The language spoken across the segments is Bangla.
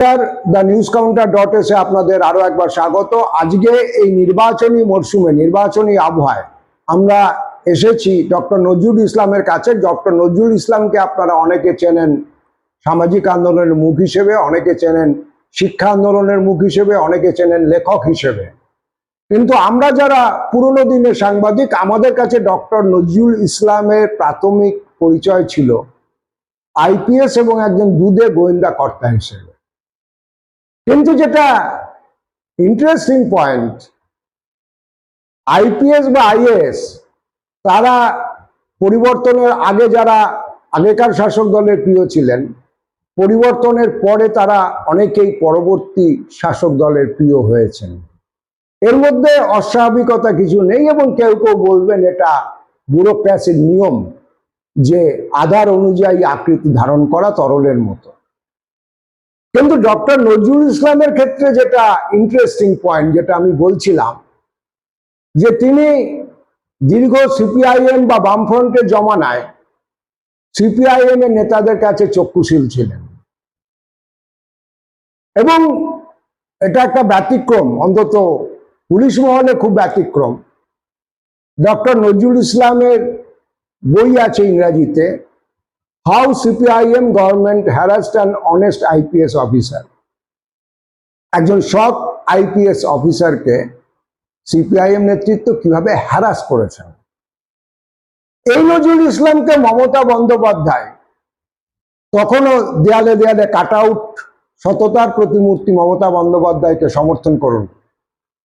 দ্য নিউজ কাউন্টার.এ আপনাদের আরো একবার স্বাগত। আজকে এই নির্বাচনী মরশুমে নির্বাচনী আবহাওয়ায় আমরা এসেছি ডক্টর নজরুল ইসলামের কাছে। ডক্টর নজরুল ইসলামকে আপনারা অনেকে চেনেন সামাজিক আন্দোলনের মুখ হিসেবে, অনেকে চেনেন শিক্ষা আন্দোলনের মুখ হিসেবে, অনেকে চেনেন লেখক হিসেবে। কিন্তু আমরা যারা পুরনো দিনের সাংবাদিক, আমাদের কাছে ডক্টর নজরুল ইসলামের প্রাথমিক পরিচয় ছিল আইপিএস এবং একজন দুধে গোয়েন্দা কর্তা হিসেবে। কিন্তু যেটা ইন্টারেস্টিং পয়েন্ট, আইপিএস বা আইএএস তারা পরিবর্তনের আগে যারা আগেকার শাসক দলের প্রিয় ছিলেন, পরিবর্তনের পরে তারা অনেকেই পরবর্তী শাসক দলের প্রিয় হয়েছেন। এর মধ্যে অস্বাভাবিকতা কিছু নেই এবং কেউ কেউ বলবেন এটা ব্যুরোক্রেসির নিয়ম, যে আধার অনুযায়ী আকৃতি ধারণ করা তরলের মতো। কিন্তু ডক্টর নজরুল ইসলামের ক্ষেত্রে যেটা ইন্টারেস্টিং পয়েন্ট, যেটা আমি বলছিলাম, যে তিনি দীর্ঘ সিপিআইএম বা বামফ্রন্টের জমানায় সিপিআইএম এর নেতাদের কাছে চক্ষুশীল ছিলেন এবং এটা একটা ব্যতিক্রম, অন্তত পুলিশ মহলে খুব ব্যতিক্রম। ডক্টর নজরুল ইসলামের বই আছে ইংরাজিতে, how CPIM government harassed an honest IPS officer. একজন সৎ আইপিএস অফিসারকে সিপিআইএম নেতৃত্ব কিভাবে হ্যারাস করেছেন। এই নজরুল ইসলামকে মমতা বন্দ্যোপাধ্যায় তখনও দেয়ালে দেয়ালে কাট আউট, সততার প্রতিমূর্তি মমতা বন্দ্যোপাধ্যায়কে সমর্থন করুন,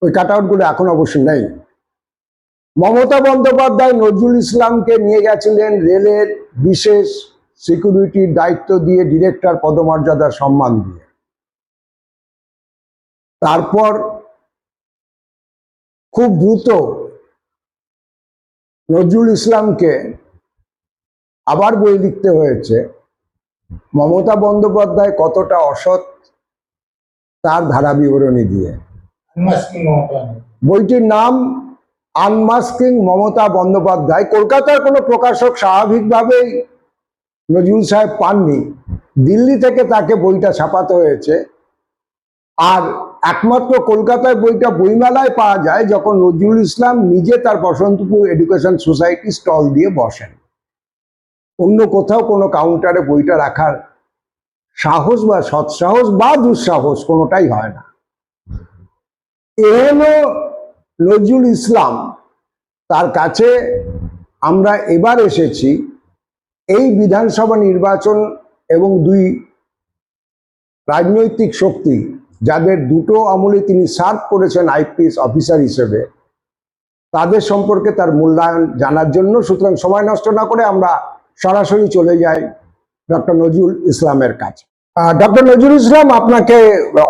ওই কাট আউটগুলো এখন অবশ্য নেই। মমতা বন্দ্যোপাধ্যায় নজরুল ইসলামকে নিয়ে গেছিলেন রেলের বিশেষ সিকিউরিটির দায়িত্ব দিয়ে, ডিরেক্টর পদমর্যাদার সম্মান দিয়ে। তারপর খুব দ্রুত নজরুল ইসলামকে আবার বই লিখতে হয়েছে মমতা বন্দ্যোপাধ্যায় কতটা অসৎ তার ধারা বিবরণী দিয়ে। বইটির নাম আনমাস্কিং মমতা বন্দ্যোপাধ্যায়। কলকাতার কোনো প্রকাশক স্বাভাবিকভাবেই নজরুল সাহেব পাননি, দিল্লি থেকে তাকে বইটা ছাপাতে হয়েছে। আর একমাত্র কলকাতায় বইটা বইমেলায় পাওয়া যায় যখন নজরুল ইসলাম নিজে তার বসন্তপুর এডুকেশন সোসাইটি স্টল দিয়ে বসেন। অন্য কোথাও কোনো কাউন্টারে বইটা রাখার সাহস বা সৎসাহস বা দুঃসাহস কোনোটাই হয় না। এহেন নজরুল ইসলাম, তার কাছে আমরা এবার এসেছি এই বিধানসভা নির্বাচন এবং দুই রাজনৈতিক শক্তি যাদের দুটো আমলে তিনি সার্ভ করেছেন আইপিএস অফিসার হিসেবে, তাদের সম্পর্কে তার মূল্যায়ন জানার জন্য। সুতরাং সময় নষ্ট না করে আমরা সরাসরি চলে যাই ডক্টর নজরুল ইসলামের কাছে। ডক্টর নজরুল ইসলাম, আপনাকে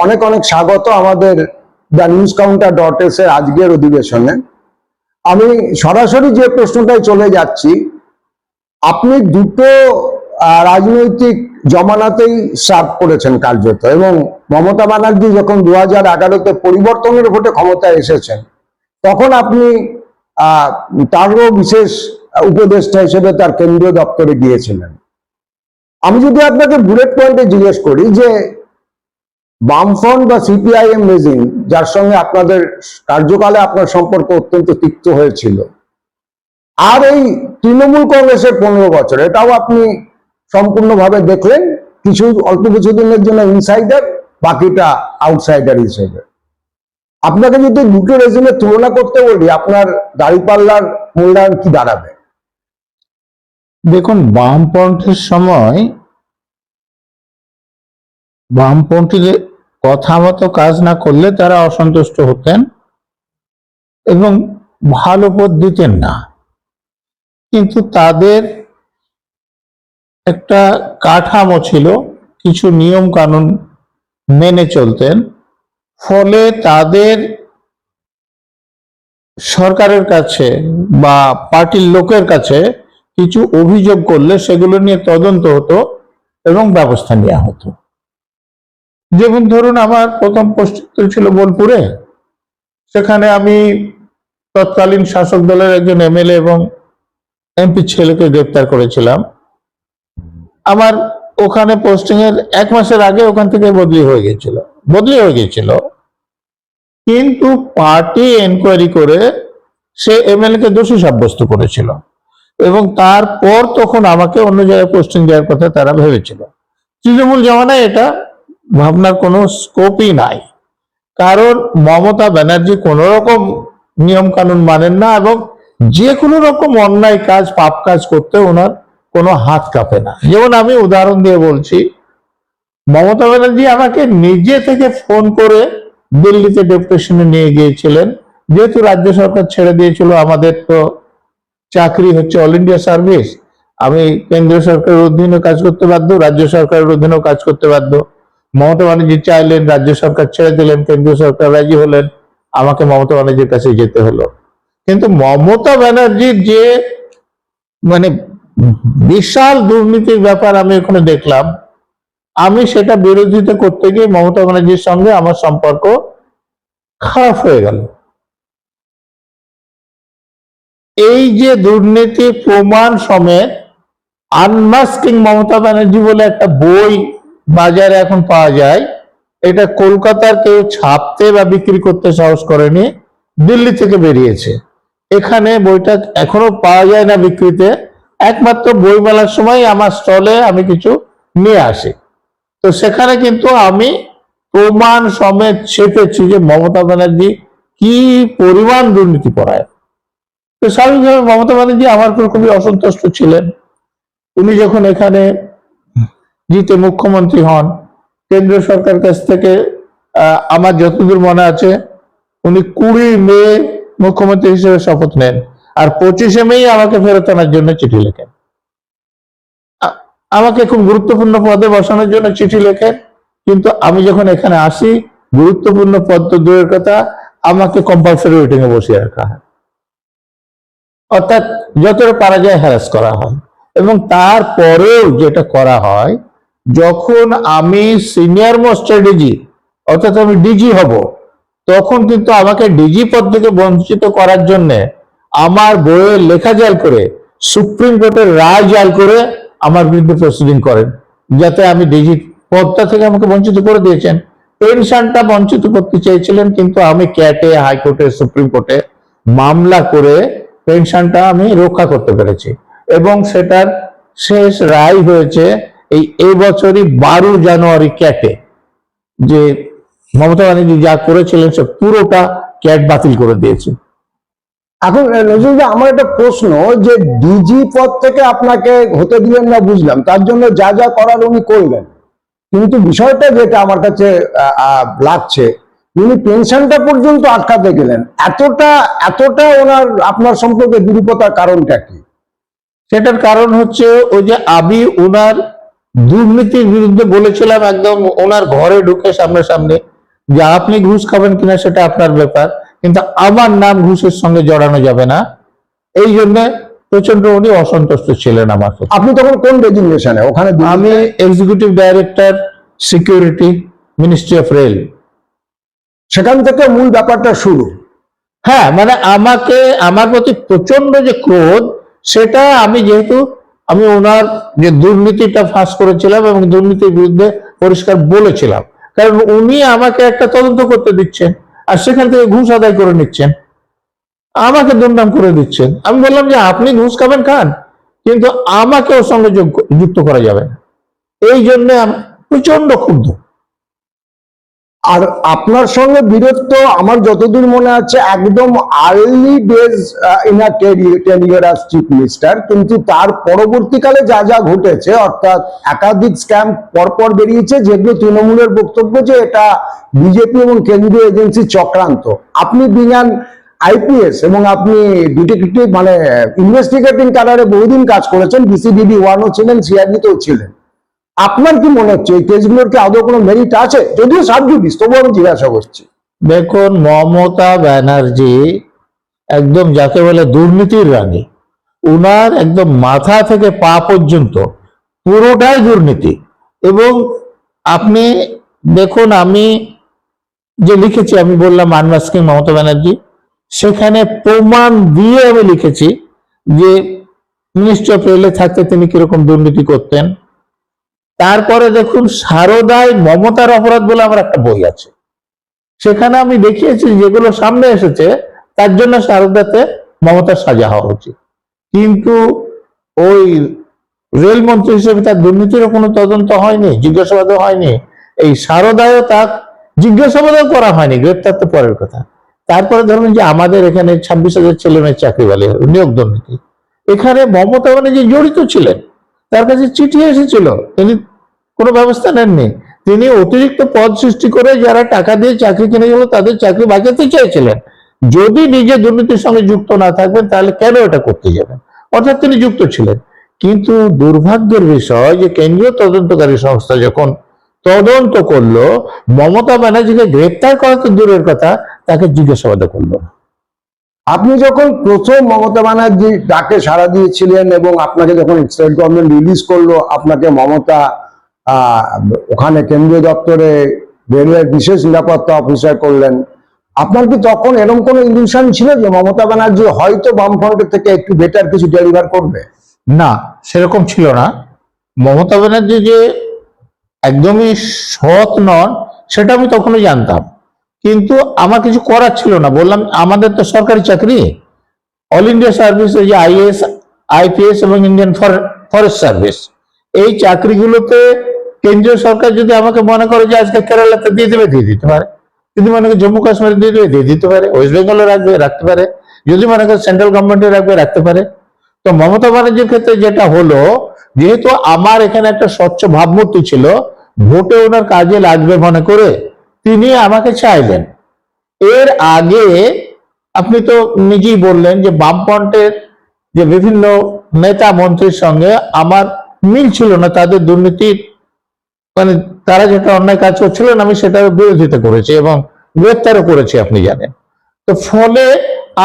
অনেক অনেক স্বাগত আমাদের দ্য নিউজ কাউন্টার.এস এর আজকের অধিবেশনে। আমি সরাসরি যে প্রশ্নটায় চলে যাচ্ছি, আপনি দুটো রাজনৈতিক জমানাতেই সার্ভ করেছেন কার্যত, এবং মমতা ব্যানার্জি যখন 2011-তে পরিবর্তনের ভোটে ক্ষমতায় এসেছেন, তখন আপনি তারও বিশেষ উপদেষ্টা হিসেবে তার কেন্দ্রীয় দপ্তরে গিয়েছিলেন। আমি যদি আপনাকে বুলেট পয়েন্টে জিজ্ঞেস করি যে বামফ্রন্ট বা সিপিআইএম রেজিম, যার সঙ্গে আপনাদের কার্যকালে আপনার সম্পর্ক অত্যন্ত তিক্ত হয়েছিল, আর এই তৃণমূল কংগ্রেসের 15 বছর, এটাও আপনি সম্পূর্ণভাবে দেখলেন, কিছু অল্প কিছুদিনের জন্য ইনসাইডার, বাকিটা আউটসাইডার হিসেবে। আপনাকে যদি দুটো রেজিমের তুলনা করতে বলি, আপনার দাঁড়িপাল্লার মূল্যায়ন কি দাঁড়াবে? দেখুন, বামপন্থীর সময় বামপন্থীদের কথা মতো কাজ না করলে তারা অসন্তুষ্ট হতেন এবং ভালো পথ দিতেন না। কিন্তু তাদের একটা কাঠামো ছিল, কিছু নিয়ম কানুন মেনে চলতেন, ফলে তাদের সরকারের কাছে বা পার্টির লোকের কাছে কিছু অভিযোগ করলে সেগুলো নিয়ে তদন্ত হতো এবং ব্যবস্থা নেওয়া হতো। যেমন ধরুন, আমার প্রথম পোস্ট ছিল বোলপুরে, সেখানে আমি তৎকালীন শাসক দলের একজন এমএলএ এবং এমপি ছেলেকে গ্রেপ্তার করেছিলাম। আমার ওখানে পোস্টিং এর 1 মাসের আগে ওখান থেকে বদলি হয়ে গেছিল, কিন্তু পার্টি এনকোয়ারি করে সে এমএলএ কে দোষী সাব্যস্ত করেছিল এবং তারপর তখন আমাকে অন্য জায়গায় পোস্টিং দেওয়ার কথা তারা ভেবেছিল। তৃণমূল জমানায় এটা ভাবনার কোনো স্কোপই নাই, কারণ মমতা ব্যানার্জি কোন রকম নিয়ম কানুন মানেন না এবং যে কোনো রকম অন্যায় কাজ, পাপ কাজ করতে ওনার কোনো হাত কাঁপে না। যেমন আমি উদাহরণ দিয়ে বলছি, মমতা ব্যানার্জি আমাকে নিজে থেকে ফোন করে দিল্লিতে ডেপুটেশনে নিয়ে গিয়েছিলেন, যেহেতু রাজ্য সরকার ছেড়ে দিয়েছিল, আমাদের তো চাকরি হচ্ছে অল ইন্ডিয়া সার্ভিস, আমি কেন্দ্রীয় সরকারের অধীনে কাজ করতে বাধ্য, রাজ্য সরকারের অধীনেও কাজ করতে বাধ্য। মমতা ব্যানার্জি চাইলেন, রাজ্য সরকার ছেড়ে দিলেন, কেন্দ্রীয় সরকার রাজি হলেন, আমাকে মমতা ব্যানার্জির কাছে যেতে হলো। কিন্তু মমতা ব্যানার্জির যে মানে বিশাল দুর্নীতির ব্যাপার আমি ওখানে দেখলাম, আমি সেটা বিরোধিতা করতে গিয়ে মমতা ব্যানার্জির সঙ্গে আমার সম্পর্ক খারাপ হয়ে গেল। এই যে দুর্নীতি প্রমাণ সমেত আনমাস্কিং মমতা ব্যানার্জি বলে একটা বই বাজারে এখন পাওয়া যায়, এটা কলকাতার কেউ ছাপতে বা বিক্রি করতে সাহস করেনি, দিল্লি থেকে বেরিয়েছে। এখানে বইটা এখনো পাওয়া যায় না বিক্রিতে, একমাত্র বইমেলার সময় আমার স্টলে আমি কিছু নিয়ে আসি। তো সেখানে কিন্তু আমি প্রমাণ সমেত ছেপেছি যে মমতা ব্যানার্জি কি পরিমাণ দুর্নীতি পরায়ণ। তো স্বাভাবিকভাবে মমতা ব্যানার্জি আমার উপর খুবই অসন্তুষ্ট ছিলেন। উনি যখন এখানে জিতে মুখ্যমন্ত্রী হন, কেন্দ্রীয় সরকার কাছ থেকে আমার যতদূর মনে আছে উনি 20 মে মুখ্যমন্ত্রী হিসেবে শপথ নেন, আর 25শে মে আমাকে ফেরত আনার জন্য চিঠি লেখেন, আমাকে খুব গুরুত্বপূর্ণ পদে বসানোর জন্য চিঠি লেখেন। কিন্তু আমি যখন এখানে আসি, গুরুত্বপূর্ণ পদ তো দূরের কথা, আমাকে কম্পালসারি ওয়েটিং এ বসিয়ে রাখা হয়, অর্থাৎ যতটা পারা যায় হ্যারাস করা হয়। এবং তারপরেও যেটা করা হয়, যখন আমি সিনিয়র মোস্ট ডিজি অর্থাৎ আমি ডিজি হব, তখন কিন্তু আমাকে ডিজি পদ থেকে বঞ্চিত করার জন্য আমার বইয়ের লেখা জাল করে, সুপ্রিম কোর্টের রায় জাল করে আমার বিরুদ্ধে প্রসিডিং করেন, যাতে আমি ডিজি পদটা থেকে আমাকে বঞ্চিত করে দিয়েছেন। পেনশনটা বঞ্চিত করতে চেয়েছিলেন, কিন্তু আমি ক্যাটে, হাইকোর্টে, সুপ্রিম কোর্টে মামলা করে পেনশনটা আমি রক্ষা করতে পেরেছি এবং সেটার শেষ রায় হয়েছে এই বছরই 12 জানুয়ারি ক্যাটে, যে মমতা ব্যানার্জি যা করেছিলেন সে পুরোটা ক্যাট বাতিল করে দিয়েছে। এখন নজরুল ভাই, আমার একটা প্রশ্ন, যে ডিজি পদ থেকে আপনাকে হতে দিলেন না বুঝলাম, তার জন্য যা যা করার উনি করলেন, কিন্তু বিষয়টা যেটা আমার কাছে লাগছে, উনি পেনশনটা পর্যন্ত আটকাতে গেলেন, এতটা ওনার আপনার সম্পর্কে বিরূপতার কারণটা কি? সেটার কারণ হচ্ছে ওই যে আমি ওনার দুর্নীতির বিরুদ্ধে বলেছিলাম একদম ওনার ঘরে ঢুকে সামনাসামনি, যে আপনি ঘুষ খাবেন কিনা সেটা আপনার ব্যাপার, কিন্তু আমার নাম ঘুষের সঙ্গে জড়ানো যাবে না। এই জন্য প্রচন্ড উনি অসন্তুষ্ট ছিলেন আমার প্রতি। আপনি তখন কোন ডেজিগনেশনে ওখানে? আমি executive director, security, ministry of rail. সেখান থেকে মূল ব্যাপারটা শুরু। হ্যাঁ, মানে আমাকে, আমার প্রতি প্রচন্ড যে ক্রোধ, সেটা আমি যেহেতু আমি ওনার যে দুর্নীতিটা ফাঁস করেছিলাম এবং দুর্নীতির বিরুদ্ধে পরিষ্কার বলেছিলাম, কারণ উনি আমাকে একটা তদন্ত করতে দিচ্ছেন আর সেখান থেকে ঘুষ আদায় করে নিচ্ছেন, আমাকে দুর্নাম করে দিচ্ছেন। আমি বললাম যে আপনি ঘুষ খাবেন খান, কিন্তু আমাকে ওর সঙ্গে যুক্ত করা যাবে না। এই জন্য আমি প্রচন্ড ক্ষুব্ধ। আর আপনার সঙ্গে বীরত্ব আমার যতদূর মনে আছে একদম early days inner tenure as chief minister, কিন্তু তার পরবর্তীকালে যা যা ঘটেছে, অর্থাৎ একাধিক স্ক্যাম পরপর বেরিয়েছে, যেগুলো তৃণমূলের বক্তব্য যে এটা বিজেপি এবং কেন্দ্রীয় এজেন্সি চক্রান্ত। আপনি বিজ্ঞান আইপিএস এবং আপনি ডিটেকটিভ মানে ইনভেস্টিগেটিং ক্যাডারে বহুদিন কাজ করেছেন, বিসিডিডি 1ও ছিলেন, সিআইডিতেও ছিলেন। আপনার কি মনে হচ্ছে এই কেসগুলোর কি আদৌ কোনো মেরিট আছে? যদিও সাবজুডিস, তবুও আমি জিজ্ঞাসা করছি। দেখুন, মমতা ব্যানার্জি একদম যাকে বলে দুর্নীতির রানী, উনার একদম মাথা থেকে পা পর্যন্ত পুরোটাই দুর্নীতি। এবং আপনি দেখুন, আমি যে লিখেছি, আমি বললাম আনমাস্কিং মমতা ব্যানার্জি, সেখানে প্রমাণ দিয়ে আমি লিখেছি যে মিনিস্ট্রি অফ রেলে থাকতে তিনি কিরকম দুর্নীতি করতেন, তারপরে দেখুন সারদায় মমতার অপরাধ বলে আমার একটা বই আছে, সেখানে আমি দেখিয়েছি যেগুলো সামনে এসেছে তার জন্য সারদাতে মমতার সাজা হওয়া উচিত। কিন্তু ওই রেলমন্ত্রী হিসেবে তার দুর্নীতিরও কোনো তদন্ত হয়নি, জিজ্ঞাসাবাদও হয়নি। এই সারদায়ও তার জিজ্ঞাসাবাদও করা হয়নি, গ্রেপ্তার তো পরের কথা। তারপরে ধরুন যে আমাদের এখানে 26,000 ছেলে মেয়ে চাকরি বালি নিয়োগ দুর্নীতি, এখানে মমতা ব্যানার্জি জড়িত ছিলেন, তার কাছে চিঠি এসেছিল, তিনি কোনো ব্যবস্থা নেননি। তিনি অতিরিক্ত পদ সৃষ্টি করে যারা টাকা দিয়ে চাকরি কিনে গেল তাদের চাকরি বাঁচাতে চেয়েছিলেন। যদি নিজে দুর্নীতির সঙ্গে যুক্ত না থাকবেন তাহলে কেন এটা করতে যাবেন? অর্থাৎ তিনি যুক্ত ছিলেন। কিন্তু দুর্ভাগ্যের বিষয় যে কেন্দ্রীয় তদন্তকারী সংস্থা যখন তদন্ত করলো, মমতা ব্যানার্জিকে গ্রেপ্তার করা তো দূরের কথা, তাকে জিজ্ঞাসাবাদ করলো না। আপনি যখন প্রথম মমতা ব্যানার্জি ডাকে সাড়া দিয়েছিলেন এবং আপনাকে যখন স্টেট গভর্নমেন্ট রিলিজ করলো, আপনাকে মমতা ওখানে কেন্দ্রীয় দপ্তরে রেলওয়ের বিশেষ নিরাপত্তা অফিসার করলেন, আপনার কি তখন এরকম কোনো ইলিউশন ছিল যে মমতা ব্যানার্জি হয়তো বামফ্রন্টের থেকে একটু বেটার কিছু ডেলিভার করবে? না, সেরকম ছিল না। মমতা ব্যানার্জি যে একদমই সৎ নন সেটা আমি তখনই জানতাম, কিন্তু আমার কিছু করার ছিল না। বললাম আমাদের তো সরকারি চাকরি, অল ইন্ডিয়া সার্ভিসে যে আইএএস, আইপিএস এবং ইন্ডিয়ান ফরেস্ট সার্ভিস, এই চাকরিগুলোতে কেন্দ্রীয় সরকার যদি আমাকে মনে করে যে আজকে কেরালাতে দিয়ে দেবে, দিয়ে দিতে পারে। যদি মনে করে জম্মু কাশ্মীরে দিয়ে দেবে, দিয়ে দিতে পারে। ওয়েস্ট বেঙ্গলে রাখবে, রাখতে পারে। যদি মনে করে সেন্ট্রাল গভর্নমেন্টে রাখবে, রাখতে পারে। তো মমতা ব্যানার্জির ক্ষেত্রে যেটা হলো, যেহেতু আমার এখানে একটা স্বচ্ছ ভাবমূর্তি ছিল, ভোটে ওনার কাজে লাগবে মনে করে তিনি আমাকে চাইলেন। এর আগে আপনি তো নিজেই বললেন যে বামফ্রন্টের যে বিভিন্ন নেতা মন্ত্রীর সঙ্গে আমার মিল ছিল না, তাদের দুর্নীতির মানে তারা যেটা অন্যায় কাজ করছিলেন আমি সেটার বিরোধিতা করেছি এবং গ্রেপ্তারও করেছি, আপনি জানেন। তো ফলে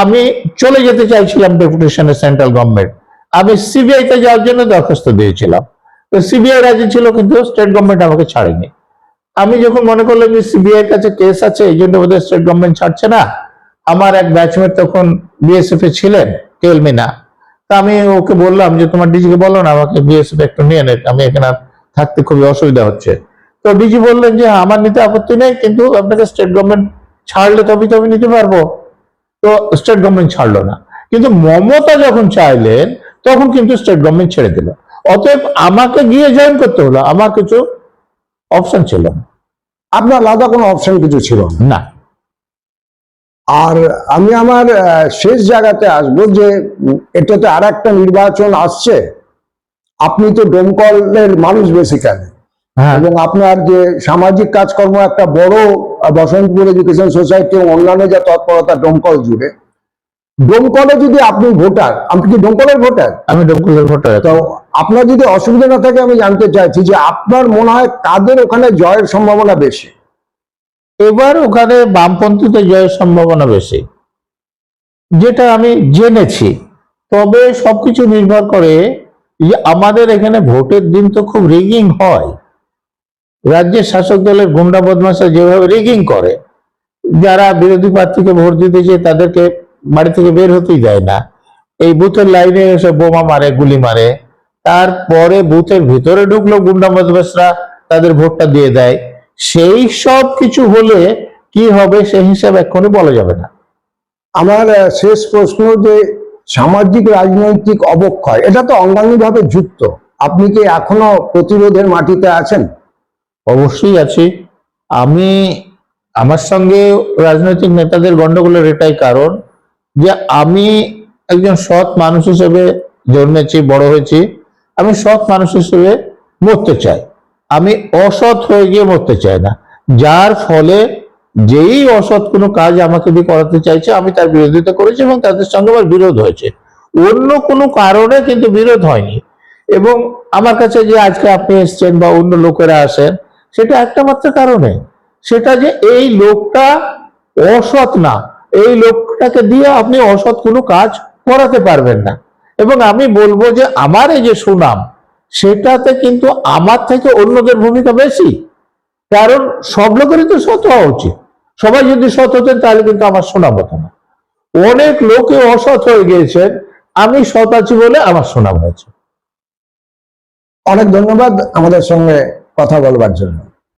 আমি চলে যেতে চাইছিলাম ডেপুটেশনে সেন্ট্রাল গভর্নমেন্ট, আমি সিবিআই তে যাওয়ার জন্য দরখাস্ত দিয়েছিলাম। তো সিবিআই রাজি ছিল, কিন্তু স্টেট গভর্নমেন্ট আমাকে ছাড়েনি। আমি যখন মনে করলাম যে সিবিআই এর কাছে কেস আছে, এই জন্য বোধহয় স্টেট গভর্নমেন্ট ছাড়ছে না, আমার এক ব্যাচমেট তখন বিএসএফ এ ছিলেন, কেএল মিনা, তা আমি ওকে বললাম যে তোমার ডিজিকে বলো না আমাকে বিএসএফ একটু নিয়ে নেন, আমি এখানে আর থাকতে খুবই অসুবিধা হচ্ছে। তো ডিজি বললেন যে আমার নিতে আপত্তি নেই, কিন্তু আপনাকে স্টেট গভর্নমেন্ট ছাড়লে তবেই তো আমি নিতে পারবো। তো স্টেট গভর্নমেন্ট ছাড়লো না, কিন্তু মমতা যখন চাইলেন তখন কিন্তু স্টেট গভর্নমেন্ট ছেড়ে দিল। অতএব আমাকে গিয়ে জয়েন করতে হলো, আমার কিছু অপশন ছিল না। আপনার আলাদা কোনো অপশন কিছু ছিল না। না। আর আমি আমার শেষ জায়গাতে আসবো যে এটাতে আর একটা নির্বাচন আসছে, আপনি তো ডোমকলের মানুষ বেসিক্যালি, হ্যাঁ, এবং আপনার যে সামাজিক কাজকর্ম একটা বড় বসন্তপুর এডুকেশন সোসাইটি এবং অন্যান্য যা তৎপরতা ডোমকল জুড়ে, ডোমকলে যদি আপনি ভোটার, আপনি কি ডোমকলের ভোটার? আমি ডোমকলের ভোটার। তো আপনার যদি অসুবিধা না থাকে আমি জানতে চাইছি যে আপনার মনে হয় কাদের ওখানে জয়ের সম্ভাবনা বেশি? এবার ওখানে বামপন্থীতে জয়ের সম্ভাবনা বেশি, যেটা আমি জেনেছি। তবে সবকিছু নির্ভর করে যে আমাদের এখানে ভোটের দিন তো খুব রিগিং হয়, রাজ্যের শাসক দলের গুন্ডা বদমাশরা যেভাবে রিগিং করে, যারা বিরোধী প্রার্থীকে ভোট দিতে চেয়ে তাদেরকে বাড়ি থেকে বের হতেই দেয় না, এই বুথের লাইনে এসে বোমা মারে, গুলি মারে, তারপরে বুথের ভিতরে ঢুকলো গুন্ডা বদমাশরা তাদের ভোটটা দিয়ে দেয়। সেই সব কিছু হলে কি হবে সেই হিসাব এক্ষুনি বলা যাবে না। আমার শেষ প্রশ্ন যে সামাজিক রাজনৈতিক অবক্ষয়, এটা তো অঙ্গাঙ্গিভাবে যুক্ত, আপনি কি এখনো প্রতিরোধের মাটিতে আছেন? অবশ্যই আছি। আমি আমার সঙ্গে রাজনৈতিক নেতাদের গন্ডগোলের এটাই কারণ যে আমি একজন সৎ মানুষ হিসেবে জন্মেছি, বড় হয়েছি। আমি সৎ মানুষ হিসেবে মরতে চাই, আমি অসৎ হয়ে গিয়ে মরতে চাই না। যার ফলে যেই অসৎ কোনো কাজ আমাকে দিয়ে করাতে চাইছে আমি তার বিরোধিতা করেছি এবং তাদের সঙ্গে আমার বিরোধ হয়েছে, অন্য কোনো কারণে কিন্তু বিরোধ হয়নি। এবং আমার কাছে যে আজকে আপনি এসছেন বা অন্য লোকেরা আসেন, সেটা একটা মাত্র কারণে, সেটা যে এই লোকটা অসৎ না, এই লোকটাকে দিয়ে আপনি অসৎ কোনো কাজ করাতে পারবেন না। এবং আমি বলবো যে আমার এই যে সুনাম, সেটাতে কিন্তু আমার থেকে অন্যদের ভূমিকা বেশি। কারণ সব লোকেরই তো সৎ হওয়া উচিত, সবাই যদি সৎ হতেন তাহলে কিন্তু আমার সুনাম হতো না। অনেক লোকে অসৎ হয়ে গিয়েছেন, আমি সৎ আছি বলে আমার সুনাম হয়েছে। অনেক ধন্যবাদ আমাদের সঙ্গে কথা বলবার জন্য।